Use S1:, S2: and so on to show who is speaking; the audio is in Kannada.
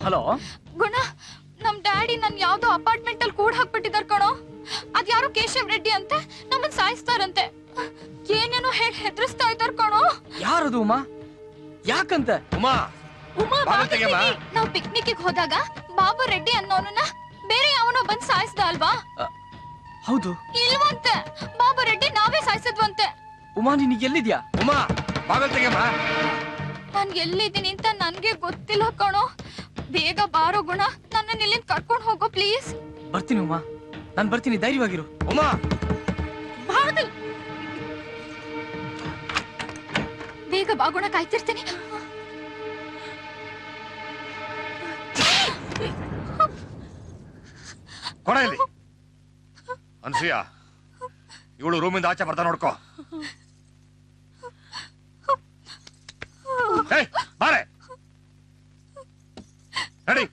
S1: ಹಲೋ
S2: ಗುಣ, ನಮ್ ಡ್ಯಾಡಿ ನನ್ ಯಾವ್ದೋ ಅಪಾರ್ಟ್ಮೆಂಟ್ ಅಲ್ಲಿ ಕೂಡ ಹಾಕ್ಬಿಟ್ಟಿದಾರ್ ಕಣೋ. ಅದ್ಯಾರೋ ಕೇಶವ್ ರೆಡ್ಡಿ ಅಂತೆ, ನಮ್ಮನ್ ಸಾಯಿಸ್ತಾರಂತೆ. ಏನೇನೋ ಹೇಳಿ ಹೆದರ್ಸ್ತಾ ಇದಾರ್ ಕಣೋ.
S1: ಯಾರದು ಉಮಾ? ಯಾಕಂತೆ?
S3: ಉಮಾ
S2: ನಾವ್ ಪಿಕ್ನಿಕ್ ಹೋದಾಗ ಬಾಬು ರೆಡ್ಡಿ ಅನ್ನೋನನ್ನ ಬೇರೆ ಯಾವನೋ ಬಂದ್ ಸಾಯಿಸ್ದ ಅಲ್ವಾ?
S1: ಹೌದು.
S2: ಇಲ್ವಂತೆ, ಬಾಬು ರೆಡ್ಡಿ ನಾವೇ ಸಾಯಿಸಿದ್ವಂತೆ.
S1: ಉಮಾ ನೀನ್ ಎಲ್ಲಿದ್ಯಾ?
S3: ಉಮಾ ಬಾಗಲ್ ತೆಗೆಮ್ಮ.
S2: ನಾನ್ ಎಲ್ಲಿದ್ದೀನಿ ಅಂತ ನನ್ಗೆ ಗೊತ್ತಿಲ್ಲ ಕಣೋ. ಬೇಗ ಬಾರೋ ಗುಣ, ನನ್ನ ಇಲ್ಲಿಂದ ಕರ್ಕೊಂಡ್ ಹೋಗೋ ಪ್ಲೀಸ್.
S1: ಬರ್ತೀನಿ ಉಮಾ, ನಾನ್ ಬರ್ತೀನಿ, ಧೈರ್ಯವಾಗಿರು.
S3: ಉಮಾ
S2: ಬೇಗ ಬಾಗುಣ, ಕಾಯ್ತಿರ್ತೀನಿ.
S3: ಕೊಡ ಇಲ್ಲಿ. ಅನ್ಸೂಯ, ಇವಳು ರೂಮಿಂದ ಆಚೆ ಬರ್ತಾ ನೋಡ್ಕೋ. ಬಾರೆ ನಡಿ.